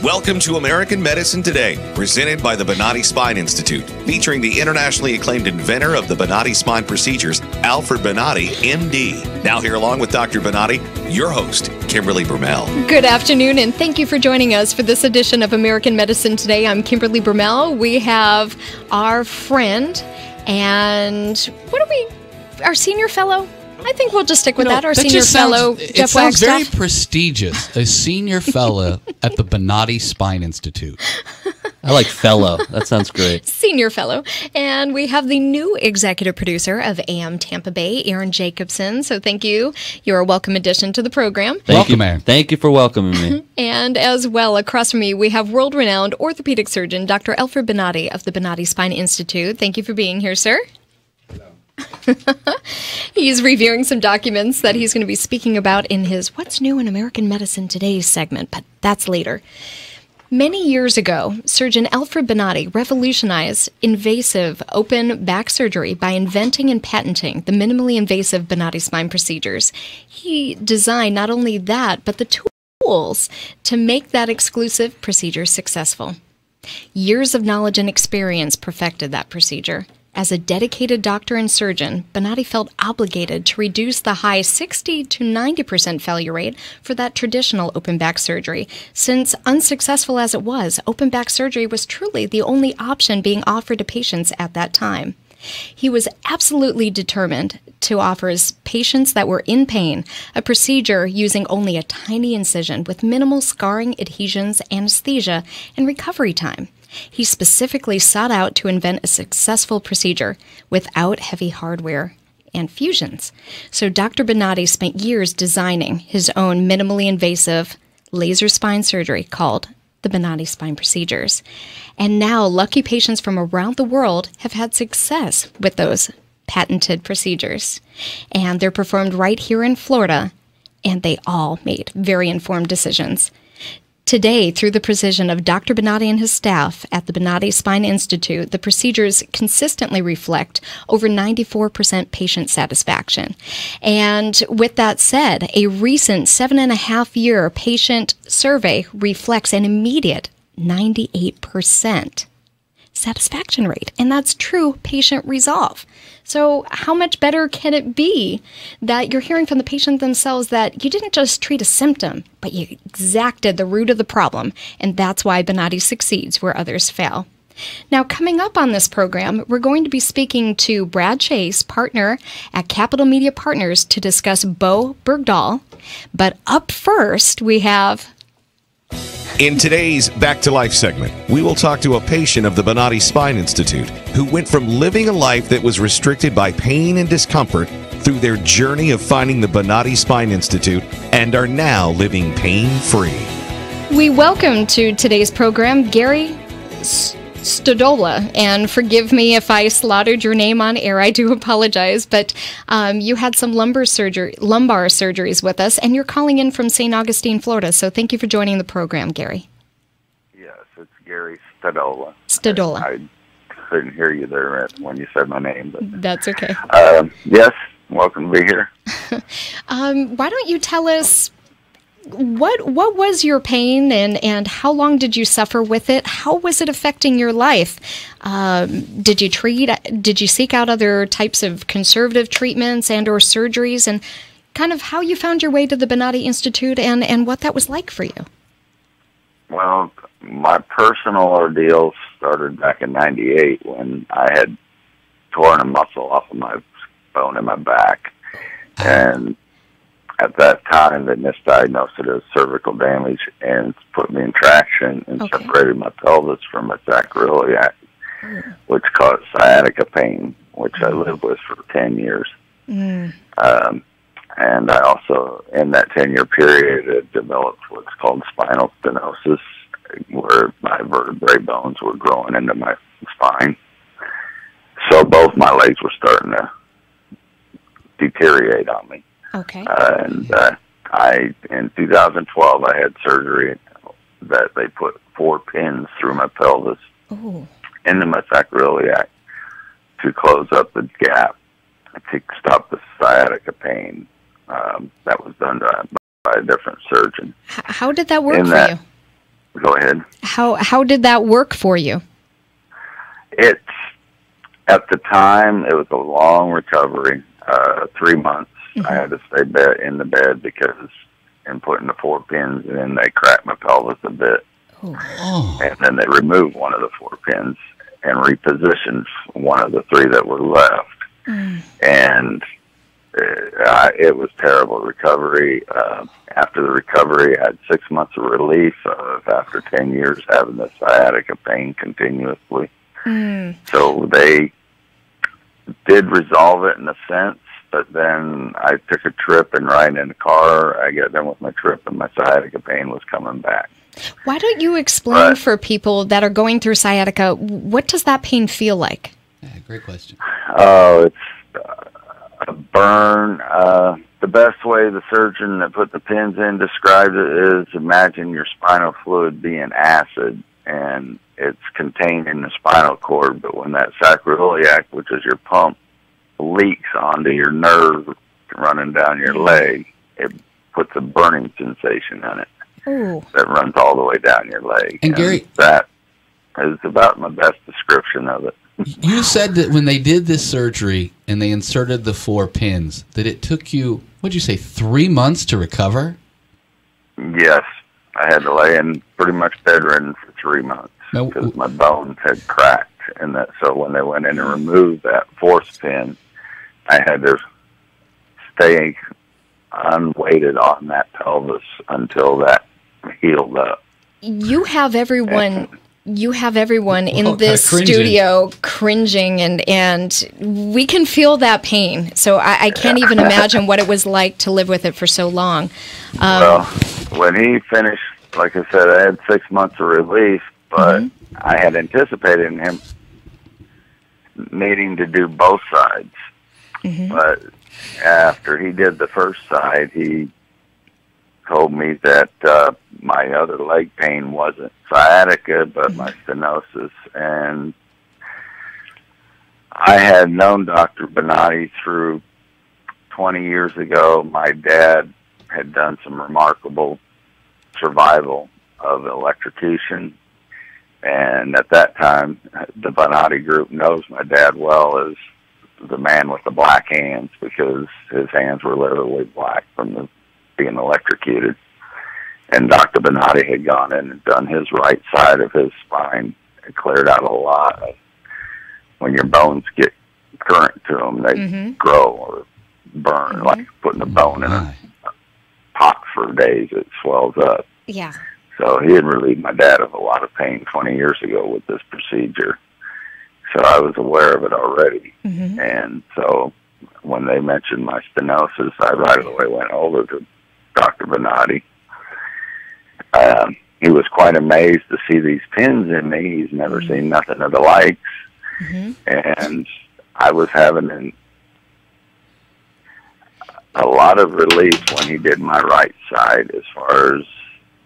Welcome to American Medicine Today, presented by the Bonati Spine Institute, featuring the internationally acclaimed inventor of the Bonati spine procedures, Alfred Bonati, MD. Now here along with Dr. Bonati, your host, Kimberly Brummel. Good afternoon, and thank you for joining us for this edition of American Medicine Today. I'm Kimberly Brummel. We have our friend and our senior fellow? I think we'll just stick with that. Our senior fellow, Jeff Wagstaff. It sounds very prestigious, a senior fellow at the Bonati Spine Institute. I like fellow. That sounds great. Senior fellow. And we have the new executive producer of AM Tampa Bay, Aaron Jacobson. So thank you. You're a welcome addition to the program. Welcome, Aaron. Thank you for welcoming me. And as well, across from me, we have world-renowned orthopedic surgeon, Dr. Alfred Bonati of the Bonati Spine Institute. Thank you for being here, sir. He's reviewing some documents that he's going to be speaking about in his What's New in American Medicine Today segment, but that's later. Many years ago, surgeon Alfred Bonati revolutionized invasive open back surgery by inventing and patenting the minimally invasive Bonati spine procedures. He designed not only that, but the tools to make that exclusive procedure successful. Years of knowledge and experience perfected that procedure. As a dedicated doctor and surgeon, Bonati felt obligated to reduce the high 60 to 90% failure rate for that traditional open back surgery. Since unsuccessful as it was, open back surgery was truly the only option being offered to patients at that time. He was absolutely determined to offer his patients that were in pain a procedure using only a tiny incision with minimal scarring, adhesions, anesthesia, and recovery time. He specifically sought out to invent a successful procedure without heavy hardware and fusions. So Dr. Bonati spent years designing his own minimally invasive laser spine surgery called the Bonati Spine Procedures. And now lucky patients from around the world have had success with those patented procedures. And they're performed right here in Florida, and they all made very informed decisions. Today, through the precision of Dr. Bonati and his staff at the Bonati Spine Institute, the procedures consistently reflect over 94% patient satisfaction. And with that said, a recent 7.5-year patient survey reflects an immediate 98% satisfaction rate, and that's true patient resolve. So how much better can it be that you're hearing from the patient themselves that you didn't just treat a symptom, but you exacted the root of the problem, and that's why Bonati succeeds where others fail. Now, coming up on this program, we're going to be speaking to Brad Chase, partner at Capital Media Partners, to discuss Bo Bergdahl. But up first, we have... In today's Back to Life segment, we will talk to a patient of the Bonati Spine Institute who went from living a life that was restricted by pain and discomfort through their journey of finding the Bonati Spine Institute and are now living pain-free. We welcome to today's program Gary Stodola, and forgive me if I slaughtered your name on air. I do apologize, but you had some lumbar surgeries with us, and you're calling in from St. Augustine, Florida. So thank you for joining the program, Gary. Yes, it's Gary Stodola. Stodola. I couldn't hear you there when you said my name, but that's okay. Yes, welcome to be here. Why don't you tell us what was your pain and how long did you suffer with it? How was it affecting your life? Did you seek out other types of conservative treatments and or surgeries, and kind of how you found your way to the Bonati Institute and what that was like for you? Well, my personal ordeal started back in '98 when I had torn a muscle off of my bone in my back, and at that time, they misdiagnosed it as cervical damage and put me in traction and separated my pelvis from my sacroiliac, which caused sciatica pain, which I lived with for 10 years. And I also, in that 10-year period, developed what's called spinal stenosis, where my vertebrae bones were growing into my spine. So both my legs were starting to deteriorate on me. Okay. In 2012, I had surgery that they put 4 pins through my pelvis into my sacroiliac to close up the gap to stop the sciatica pain. That was done by a different surgeon. How did that work for you? Go ahead. How did that work for you? It's, at the time, it was a long recovery, 3 months. I had to stay in the bed because in putting the 4 pins in, they cracked my pelvis a bit. Oh. And then they removed one of the 4 pins and repositioned one of the 3 that were left. And it was terrible recovery. After the recovery, I had 6 months of relief after 10 years having the sciatica pain continuously. So they did resolve it in a sense, but then I took a trip and riding in the car, I got done with my trip and my sciatica pain was coming back. Why don't you explain for people that are going through sciatica, what does that pain feel like? Yeah, great question. Oh, it's a burn. The best way the surgeon that put the pins in described it is, imagine your spinal fluid being acid, and it's contained in the spinal cord, but when that sacroiliac, which is your pump, leaks onto your nerve running down your leg, it puts a burning sensation in it. Ooh. That runs all the way down your leg. And Gary, that is about my best description of it. You said that when they did this surgery and they inserted the 4 pins, that it took you, what'd you say, 3 months to recover? Yes. I had to lay in pretty much bedridden for 3 months because my bones had cracked. And that, so when they went in and removed that 4th pin, I had to stay unweighted on that pelvis until that healed up. You have everyone in Well, this cringing. studio cringing, and we can feel that pain. So I can't even imagine what it was like to live with it for so long. Well, when he finished, like I said, I had 6 months of relief, but I had anticipated him needing to do both sides. But after he did the first side, he told me that my other leg pain wasn't sciatica, but my stenosis. And I had known Dr. Bonatti through 20 years ago. My dad had done some remarkable survival of electrocution. And at that time, the Bonatti group knows my dad well as the man with the black hands, because his hands were literally black from being electrocuted. And Dr. Bonatti had gone in and done his right side of his spine and cleared out a lot of, when your bones get current to them, they grow or burn, like putting a bone in a pot for days, it swells up. Yeah. So he had relieved my dad of a lot of pain 20 years ago with this procedure. So I was aware of it already. And so when they mentioned my stenosis, I right away went over to Dr. Bonatti. He was quite amazed to see these pins in me. He's never seen nothing of the likes. And I was having a lot of relief when he did my right side as far as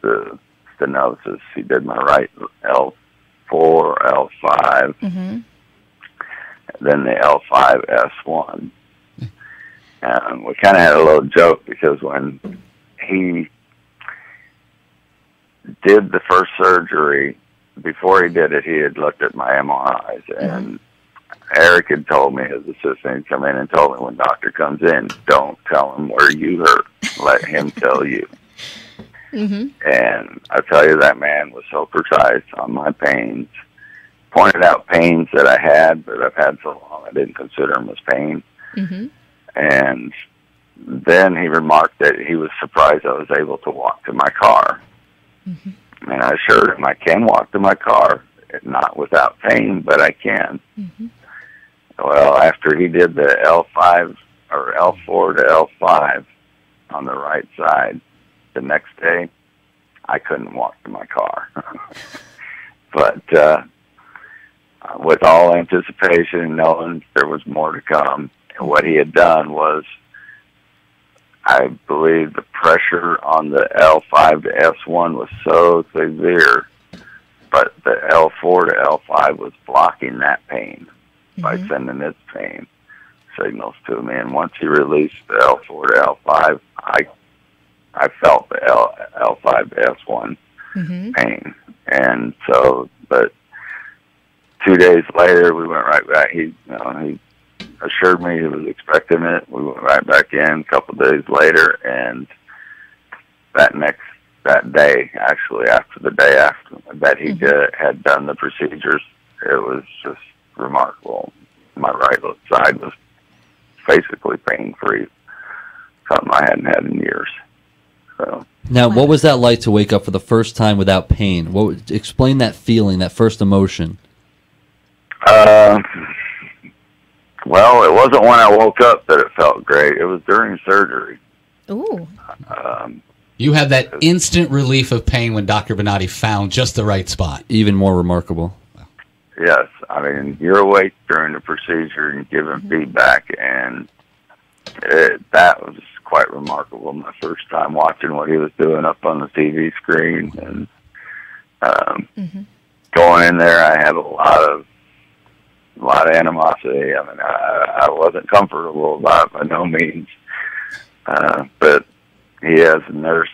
the stenosis. He did my right L4, L5, then the L5S1. We kind of had a little joke because when he did the first surgery, before he did it, he had looked at my MRIs, and Eric had told me, his assistant had come in and told me, when doctor comes in, don't tell him where you hurt. Let him tell you. And I tell you, that man was so precise on my pains. Pointed out pains that I had, but I've had so long I didn't consider them as pain. And then he remarked that he was surprised I was able to walk to my car. And I assured him I can walk to my car, not without pain, but I can. Well, after he did the L5 or L4 to L5 on the right side, the next day I couldn't walk to my car. But with all anticipation, knowing there was more to come, what he had done was, I believe the pressure on the L5 to S1 was so severe, but the L4 to L5 was blocking that pain by sending its pain signals to me. And once he released the L4 to L5, I felt the L5 to S1 pain. And so, but 2 days later, we went right back. He assured me he was expecting it. We went right back in a couple of days later, and that day, actually, after the day after that he had done the procedures, it was just remarkable. My right side was basically pain-free, something I hadn't had in years. So. Now, what was that like to wake up for the first time without pain? Explain that feeling, that first emotion. Well, it wasn't when I woke up that it felt great. It was during surgery. Ooh. You had that instant relief of pain when Dr. Bonati found just the right spot. Even more remarkable. Yes. I mean, you're awake during the procedure and giving feedback, and that was quite remarkable. My first time watching what he was doing up on the TV screen, and going in there, I had a lot of animosity. I mean, I wasn't comfortable about it by no means, but he has a nurse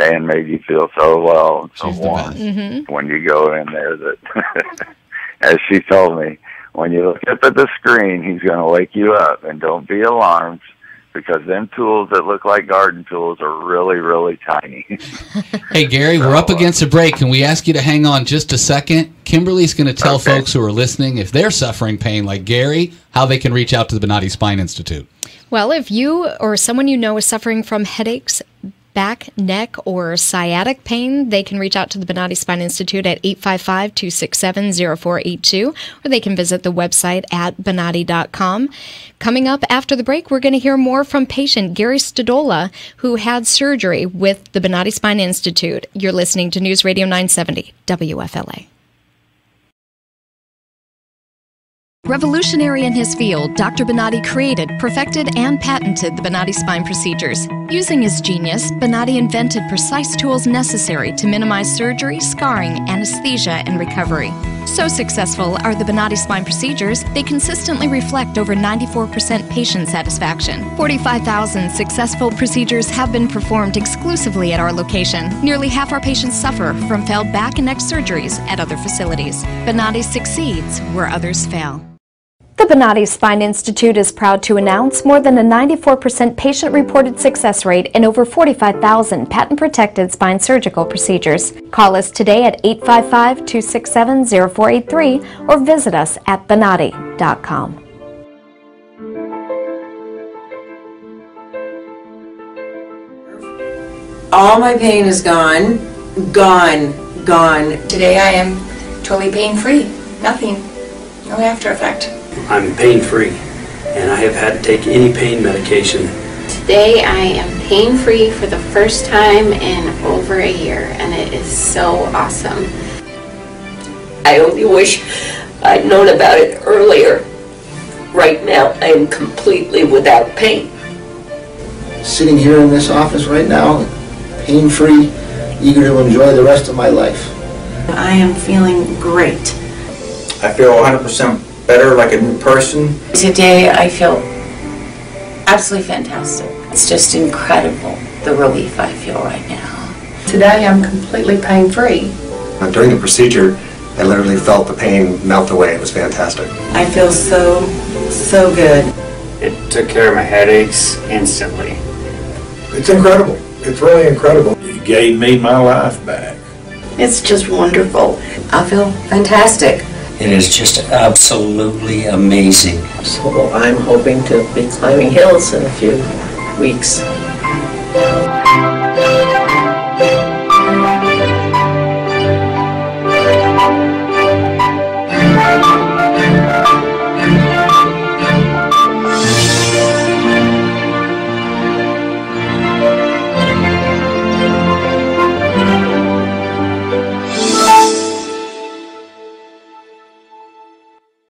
Ann made you feel so well and so warm when you go in there that, as she told me, when you look up at the screen, he's going to wake you up, and don't be alarmed, because them tools that look like garden tools are really, really tiny. Hey, Gary, we're up against a break. Can we ask you to hang on just a second? Kimberly's going to tell folks who are listening, if they're suffering pain like Gary, how they can reach out to the Bonati Spine Institute. Well, if you or someone you know is suffering from headaches, back, neck, or sciatic pain, they can reach out to the Bonati Spine Institute at 855-267-0482, or they can visit the website at bonati.com. Coming up after the break, we're going to hear more from patient Gary Stadola, who had surgery with the Bonati Spine Institute. You're listening to News Radio 970, WFLA. Revolutionary in his field, Dr. Bonati created, perfected, and patented the Bonati spine procedures. Using his genius, Bonati invented precise tools necessary to minimize surgery, scarring, anesthesia, and recovery. So successful are the Bonati spine procedures, they consistently reflect over 94% patient satisfaction. 45,000 successful procedures have been performed exclusively at our location. Nearly half our patients suffer from failed back and neck surgeries at other facilities. Bonati succeeds where others fail. The Bonati Spine Institute is proud to announce more than a 94% patient-reported success rate in over 45,000 patent-protected spine surgical procedures. Call us today at 855-267-0483 or visit us at bonati.com. All my pain is gone. Today I am totally pain-free. Nothing. No after effect. I'm pain-free, and I have had to take any pain medication. Today I am pain-free for the first time in over a year, and it is so awesome. I only wish I'd known about it earlier. Right now, I am completely without pain. Sitting here in this office right now, pain-free, eager to enjoy the rest of my life. I am feeling great. I feel 100% better, like a new person. Today I feel absolutely fantastic. It's just incredible, the relief I feel right now. Today I'm completely pain-free. During the procedure, I literally felt the pain melt away. It was fantastic. I feel so good. It took care of my headaches instantly. It's incredible. It's really incredible. It gave me my life back. It's just wonderful. I feel fantastic. It is just absolutely amazing. So I'm hoping to be climbing hills in a few weeks.